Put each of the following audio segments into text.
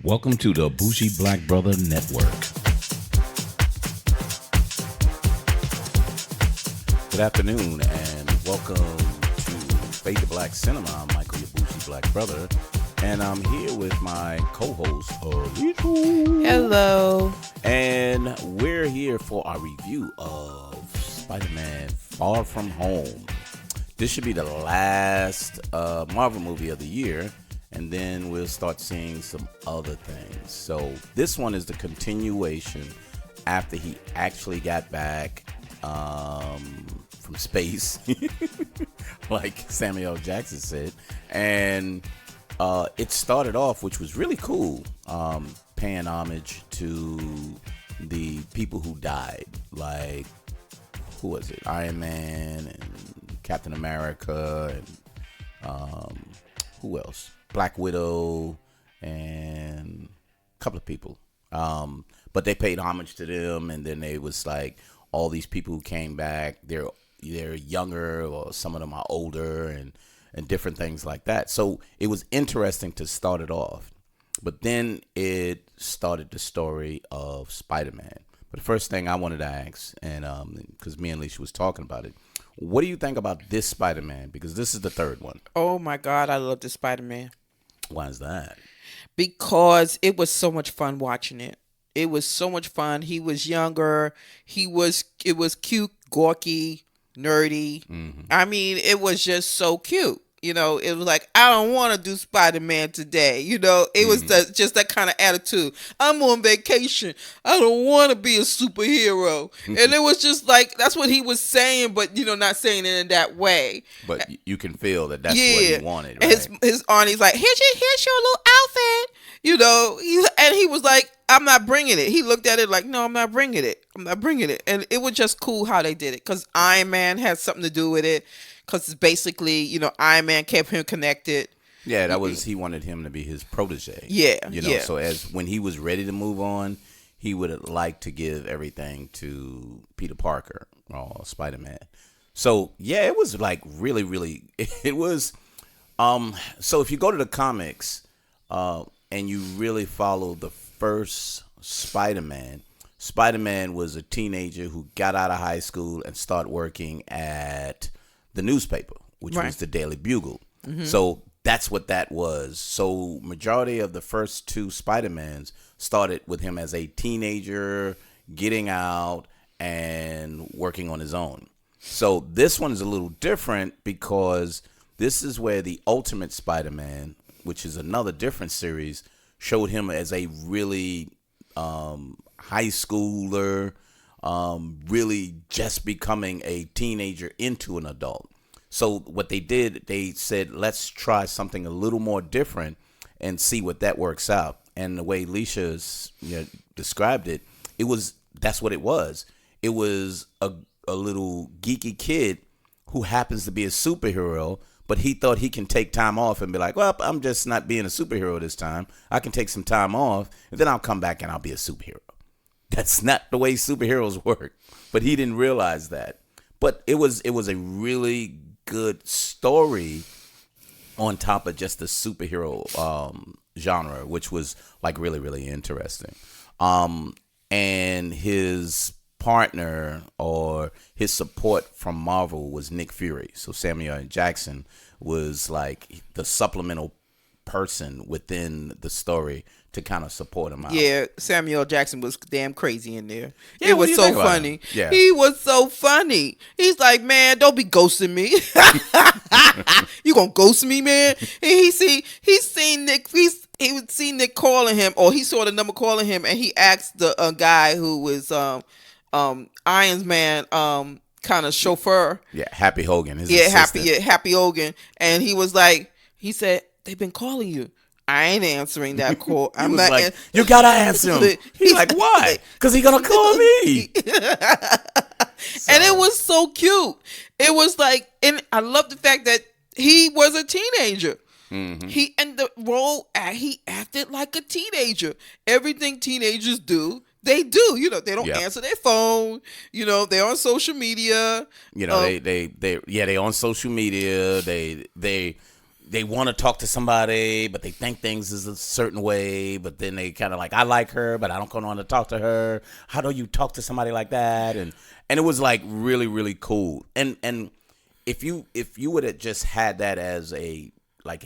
Welcome to the Bougie Black Brother Network. Good afternoon and welcome to Fade to Black Cinema. I'm Michael, your Bougie Black Brother, and I'm here with my co-host, Alicia. Hello. And we're here for our review of Spider-Man Far From Home. This should be the last Marvel movie of the year, and then we'll start seeing some other things. So this one is the continuation after he actually got back from space, like Samuel Jackson said. And it started off, which was really cool, paying homage to the people who died. Like, who was it? Iron Man and Captain America and who else? Black Widow and a couple of people. But they paid homage to them, and then they was like all these people who came back. They're younger, or some of them are older, and different things like that. So it was interesting to start it off. But then it started the story of Spider-Man. But the first thing I wanted to ask, and because me and Alicia was talking about it, what do you think about this Spider-Man? Because this is the third one. Oh my God, I love the Spider-Man. Why is that? Because it was so much fun watching it. It was so much fun. He was younger. It was cute, gawky, nerdy. Mm-hmm. I mean, it was just so cute. You know, it was like, I don't want to do Spider-Man today. You know, it was just that kind of attitude. I'm on vacation. I don't want to be a superhero. And it was just like, that's what he was saying, but, you know, not saying it in that way. But you can feel that that's what he wanted, right? His auntie's like, here's your little outfit. You know, and he was like, I'm not bringing it. He looked at it like, no, I'm not bringing it. I'm not bringing it. And it was just cool how they did it, because Iron Man had something to do with it. Because basically, you know, Iron Man kept him connected. Yeah, that was, he wanted him to be his protege. Yeah, you know. So when he was ready to move on, he would have liked to give everything to Peter Parker or Spider-Man. So yeah, it was like really, really. It was. So if you go to the comics, and you really follow the first Spider-Man, Spider-Man was a teenager who got out of high school and started working at the newspaper, which was the Daily Bugle. Mm-hmm. So that's what that was. So majority of the first two Spider-Mans started with him as a teenager, getting out and working on his own. So this one is a little different, because this is where the Ultimate Spider-Man, which is another different series, showed him as a really high schooler, really just becoming a teenager into an adult. So what they did, they said, let's try something a little more different and see what that works out. And the way Alicia's described it, that's what it was. It was a little geeky kid who happens to be a superhero, but he thought he can take time off and be like, well, I'm just not being a superhero this time. I can take some time off, and then I'll come back and I'll be a superhero. That's not the way superheroes work. But he didn't realize that. But it was a really good story on top of just the superhero genre, which was like really, really interesting. And his partner or his support from Marvel was Nick Fury. So Samuel Jackson was like the supplemental person within the story to kind of support him out. Yeah, Samuel Jackson was damn crazy in there. Yeah, it was so funny. Yeah. He was so funny. He's like, man, don't be ghosting me. You gonna ghost me, man? And he seen Nick. He would see Nick calling him, or he saw the number calling him, and he asked the guy who was Iron Man kind of chauffeur. Yeah, Happy Hogan. His assistant. Happy Hogan, and he was like, he said, they've been calling you. I ain't answering that call. I'm not. Like, you gotta answer him. He's like, why? Because he's gonna call me. And it was so cute. It was like, and I love the fact that he was a teenager. Mm-hmm. He acted like a teenager. Everything teenagers do, they do. You know, they don't answer their phone. You know, they're on social media. You know, they on social media. They they want to talk to somebody, but they think things is a certain way, but then they kind of like, I like her, but I don't want to talk to her. How do you talk to somebody like that? And it was like really, really cool. And if you would have just had that as a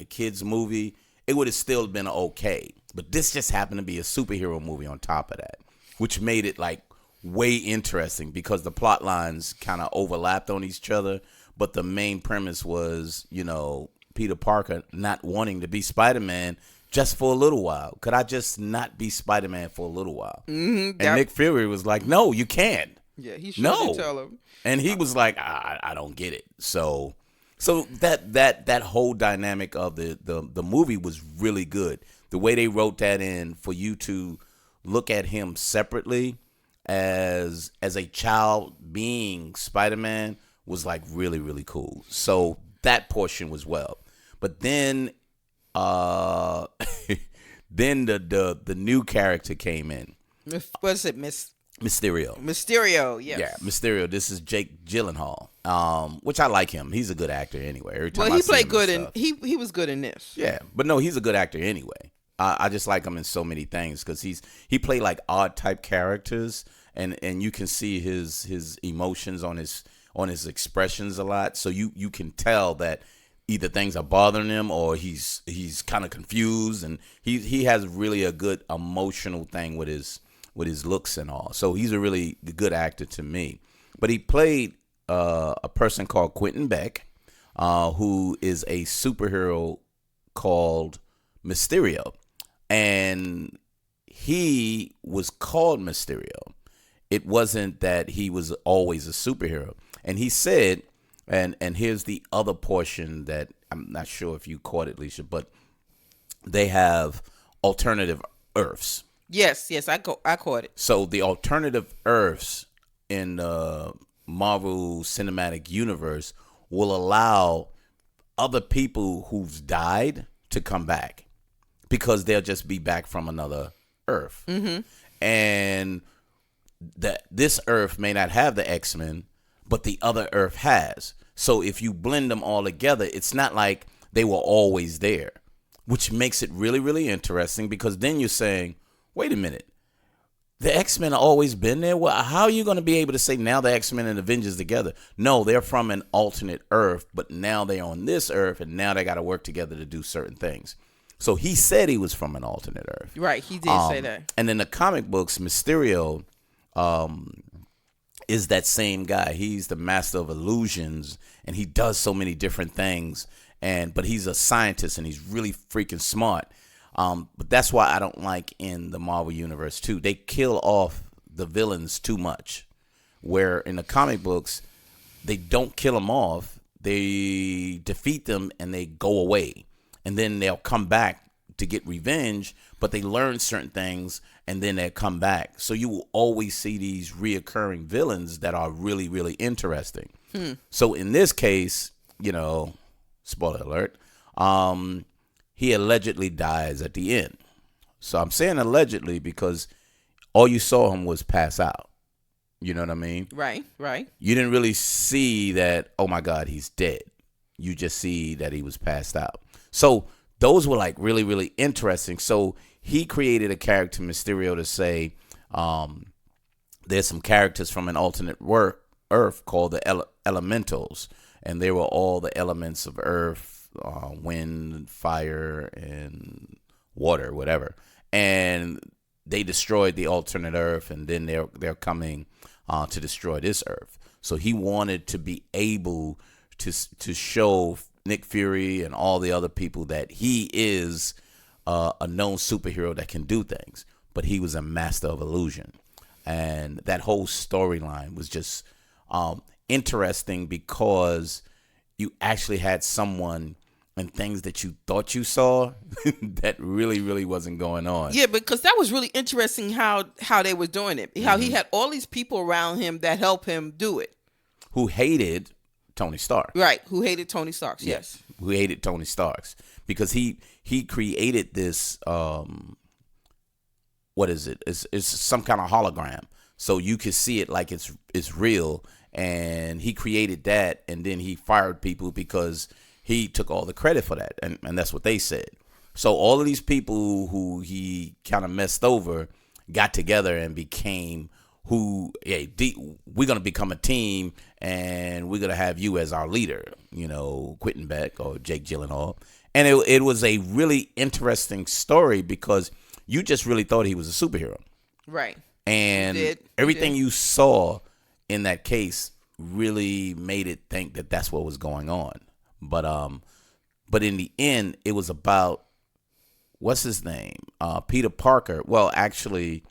kid's movie, it would have still been okay. But this just happened to be a superhero movie on top of that, which made it like way interesting because the plot lines kind of overlapped on each other. But the main premise was, Peter Parker not wanting to be Spider-Man just for a little while. Could I just not be Spider-Man for a little while? Mm-hmm, and Nick Fury was like, no, you can't. Yeah, he should tell him. And he was like, I don't get it. So that whole dynamic of the movie was really good. The way they wrote that in for you to look at him separately as a child being Spider-Man was like really, really cool. So that portion was well. But then then the new character came in. What is it, Mysterio. Mysterio, yes. Yeah, Mysterio. This is Jake Gyllenhaal, which I like him. He's a good actor anyway. Every time he played good in he was good in this. Yeah, but no, he's a good actor anyway. I just like him in so many things because he played like odd type characters, and you can see his emotions on his expressions a lot. So you can tell that either things are bothering him or he's kind of confused, and he has really a good emotional thing with his looks and all. So he's a really good actor to me. But he played a person called Quentin Beck, who is a superhero called Mysterio. And he was called Mysterio. It wasn't that he was always a superhero. And he said, and here's the other portion that I'm not sure if you caught it, Leisha, but they have alternative Earths. Yes, I caught it. So the alternative Earths in the Marvel Cinematic Universe will allow other people who've died to come back because they'll just be back from another Earth. Mm-hmm. And this Earth may not have the X-Men, but the other Earth has. So if you blend them all together, it's not like they were always there, which makes it really, really interesting because then you're saying, wait a minute, the X-Men have always been there? Well, how are you going to be able to say now the X-Men and Avengers together? No, they're from an alternate Earth, but now they're on this Earth, and now they got to work together to do certain things. So he said he was from an alternate Earth. Right, he did say that. And in the comic books, Mysterio is that same guy. He's the master of illusions, and he does so many different things. But he's a scientist, and he's really freaking smart. But that's why I don't like in the Marvel Universe too. They kill off the villains too much. Where in the comic books, they don't kill them off. They defeat them and they go away. And then they'll come back to get revenge, but they learn certain things and then they'll come back. So you will always see these reoccurring villains that are really, really interesting. So in this case, spoiler alert, he allegedly dies at the end. So I'm saying allegedly because all you saw him was pass out. You know what I mean? Right. You didn't really see that, oh my God, he's dead. You just see that he was passed out. So those were like really, really interesting. So he created a character, Mysterio, to say there's some characters from an alternate Earth called the Elementals. And they were all the elements of Earth, wind, fire, and water, whatever. And they destroyed the alternate Earth, and then they're coming to destroy this Earth. So he wanted to be able to show Nick Fury and all the other people that he is a known superhero that can do things, but he was a master of illusion. And that whole storyline was just interesting because you actually had someone and things that you thought you saw that really, really wasn't going on. Yeah, because that was really interesting how they were doing it. How he had all these people around him that helped him do it. Who hated Tony Stark. Right, who hated Tony Stark, yes. Who hated Tony Stark. Because he created this, what is it? It's some kind of hologram. So you could see it like it's real. And he created that, and then he fired people because he took all the credit for that, and that's what they said. So all of these people who he kind of messed over got together and became we're gonna become a team, and we're gonna have you as our leader. Quentin Beck or Jake Gyllenhaal, and it was a really interesting story because you just really thought he was a superhero, right? And everything you saw in that case really made it think that that's what was going on. But in the end, it was about what's his name, Peter Parker. Well, actually,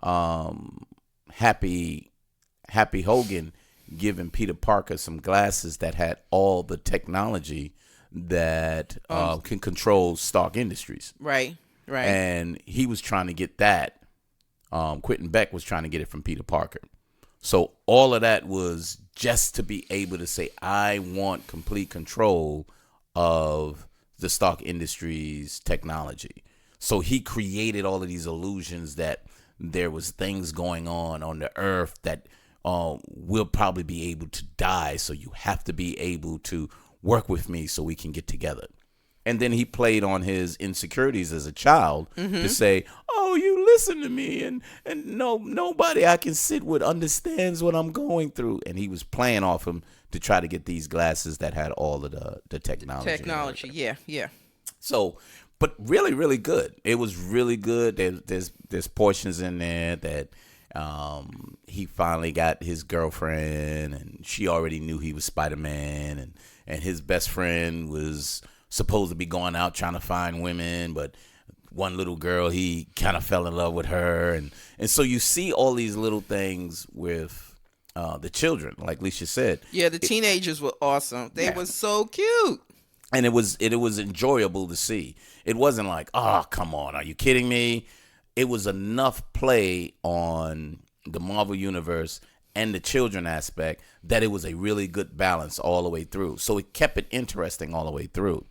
Happy Hogan giving Peter Parker some glasses that had all the technology that can control Stark Industries. Right. And he was trying to get that. Quentin Beck was trying to get it from Peter Parker. So all of that was just to be able to say, I want complete control of the Stark Industries technology. So he created all of these illusions that there was things going on the earth that we'll probably be able to die. So you have to be able to work with me so we can get together. And then he played on his insecurities as a child to say, oh, you listen to me. And nobody I can sit with understands what I'm going through. And he was playing off him to try to get these glasses that had all of the technology. Technology, yeah. So, but really, really good. It was really good. There's portions in there that he finally got his girlfriend, and she already knew he was Spider-Man, and his best friend was supposed to be going out trying to find women, but one little girl, he kind of fell in love with her, and so you see all these little things with the children, like Leisha said. Yeah, the teenagers were awesome. They were so cute. And it was enjoyable to see. It wasn't like, oh, come on, are you kidding me? It was enough play on the Marvel Universe and the children aspect that it was a really good balance all the way through. So it kept it interesting all the way through.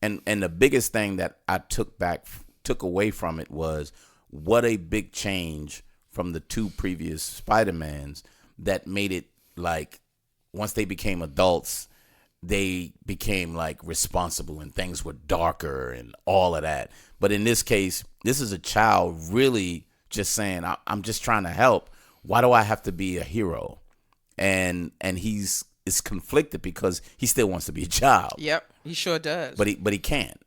And the biggest thing that I took away from it was what a big change from the two previous Spider-Mans that made it like once they became adults, they became like responsible and things were darker and all of that. But in this case, this is a child really just saying, I'm just trying to help. Why do I have to be a hero? And he's conflicted because he still wants to be a child. Yep, he sure does. But he can't,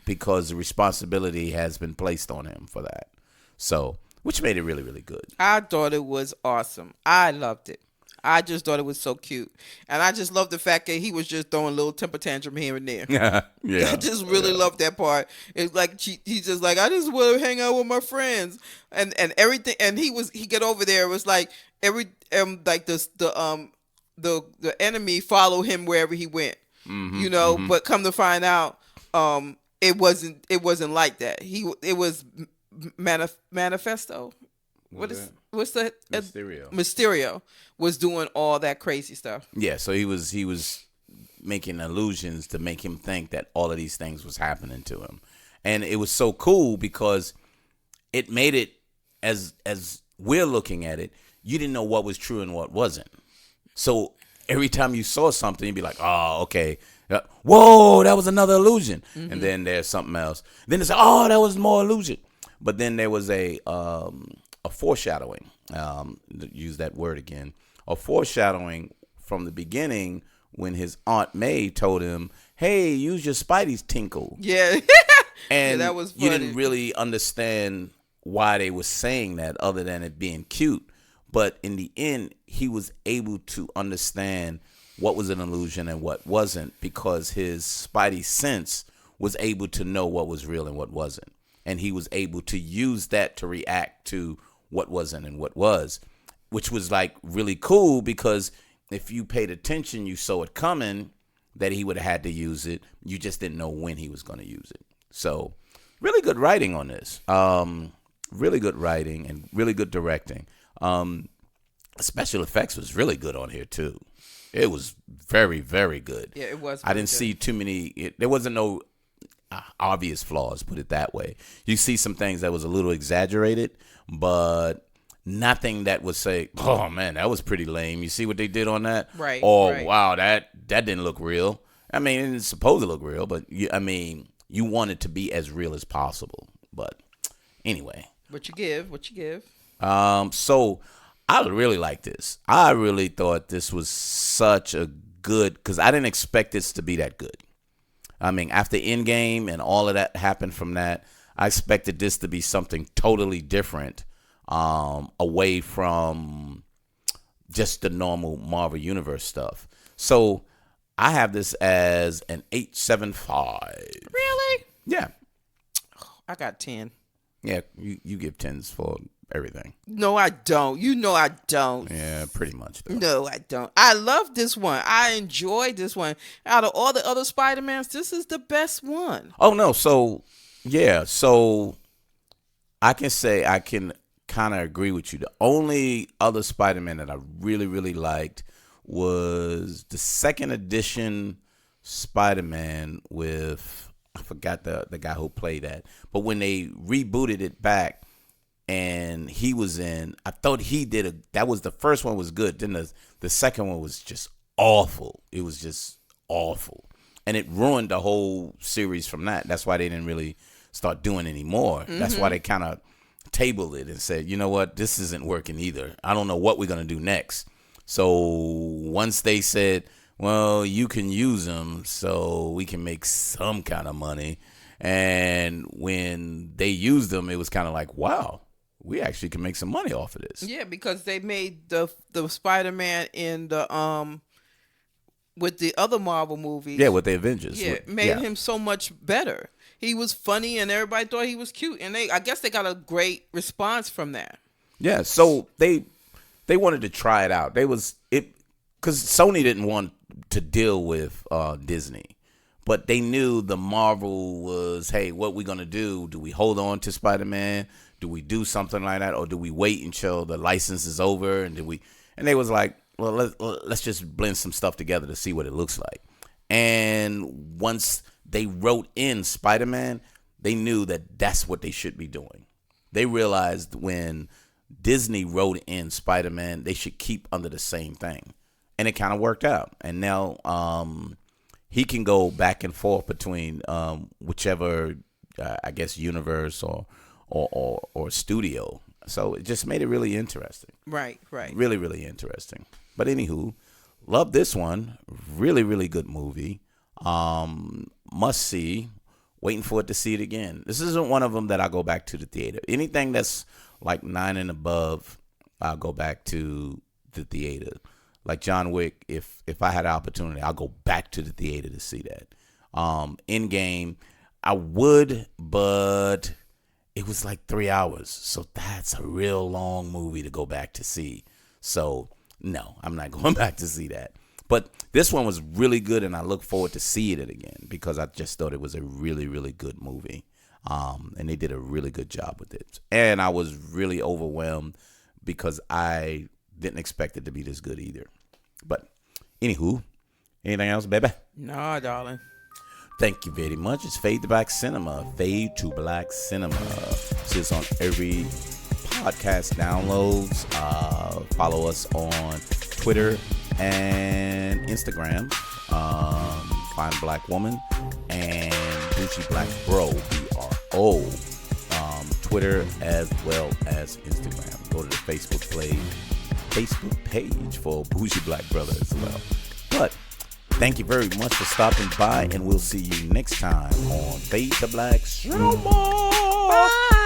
because the responsibility has been placed on him for that. So, which made it really, really good. I thought it was awesome. I loved it. I just thought it was so cute. And I just love the fact that he was just throwing a little temper tantrum here and there. Yeah. I just really love that part. It's like he's just like, I just want to hang out with my friends. And everything, and he get over there, it was like like the enemy followed him wherever he went. But come to find out, it wasn't like that. It was Manifesto. What's the Mysterio was doing all that crazy stuff. Yeah, so he was making illusions to make him think that all of these things was happening to him. And it was so cool because it made it, as we're looking at it, you didn't know what was true and what wasn't. So every time you saw something, you'd be like, oh, okay. Whoa, that was another illusion. Mm-hmm. And then there's something else. Then it's like, oh, that was more illusion. But then there was a foreshadowing, use that word again, a foreshadowing from the beginning when his Aunt May told him, hey, use your Spidey's tinkle. Yeah. And that was funny. You didn't really understand why they were saying that other than it being cute. But in the end, he was able to understand what was an illusion and what wasn't because his Spidey sense was able to know what was real and what wasn't. And he was able to use that to react to what wasn't and what was, which was like really cool because if you paid attention, you saw it coming that he would have had to use it. You just didn't know when he was going to use it. So really good writing on this. Really good writing and really good directing. Special effects was really good on here too. It was very, very good. Yeah, it was. I didn't see too many. There wasn't no obvious flaws, put it that way. You see some things that was a little exaggerated, but nothing that would say, oh man, that was pretty lame. You see what they did on that? Right. Oh, right. wow, that didn't look real. I mean, it's supposed to look real, but you want it to be as real as possible. But anyway, What you give? What you give? so I really like this. I really thought this was such a good, because I didn't expect this to be that good. I mean, after Endgame and all of that happened from that, I expected this to be something totally different, away from just the normal Marvel Universe stuff. So I have this as an 8.75. Really? Yeah. I got 10. Yeah, you give 10s for everything. No, I don't. You know I don't. Yeah, pretty much, though. No, I don't. I love this one. I enjoyed this one. Out of all the other Spider-Mans, this is the best one. Oh, no. So, yeah. So, I can say I can kind of agree with you. The only other Spider-Man that I really, really liked was the second edition Spider-Man with, I forgot the guy who played that. But when they rebooted it back and he was in, I thought he did that was the first one was good. Then the second one was just awful. It was just awful. And it ruined the whole series from that. That's why they didn't really start doing anymore. Mm-hmm. That's why they kind of tabled it and said, you know what, this isn't working either. I don't know what we're going to do next. So once they said, well, you can use them so we can make some kind of money. And when they used them, it was kind of like, wow, we actually can make some money off of this. Yeah, because they made the Spider-Man in the with the other Marvel movies. Yeah, with the Avengers. Yeah, made him so much better. He was funny and everybody thought he was cute. And I guess they got a great response from that. Yeah, so they wanted to try it out. Because Sony didn't want to deal with Disney. But they knew the Marvel was, hey, what we going to do? Do we hold on to Spider-Man? Do we do something like that? Or do we wait until the license is over? And they was like, well, let's just blend some stuff together to see what it looks like. And once they wrote in Spider-Man, they knew that that's what they should be doing. They realized when Disney wrote in Spider-Man, they should keep under the same thing. And it kind of worked out. And now he can go back and forth between whichever, I guess, universe or studio. So it just made it really interesting. Right. Really, really interesting. But anywho, love this one. Really, really good movie. Must see. Waiting for it to see it again. This isn't one of them that I go back to the theater. Anything that's like 9 and above, I'll go back to the theater. Like John Wick, if I had an opportunity, I'll go back to the theater to see that. Endgame, I would, but it was like 3 hours. So that's a real long movie to go back to see. So no, I'm not going back to see that. But this one was really good, and I look forward to seeing it again because I just thought it was a really, really good movie. And they did a really good job with it. And I was really overwhelmed because I didn't expect it to be this good either. But anywho, anything else, baby? No, darling. Thank you very much. It's Fade to Black Cinema. Fade to Black Cinema. See us on every podcast downloads. Follow us on Twitter and Instagram. Find Black Woman and Gucci Black Bro, BRO. Twitter as well as Instagram. Go to the Facebook page for Bougie Black Brother as well. But thank you very much for stopping by, and we'll see you next time on Fade to Black Cinema. Bye.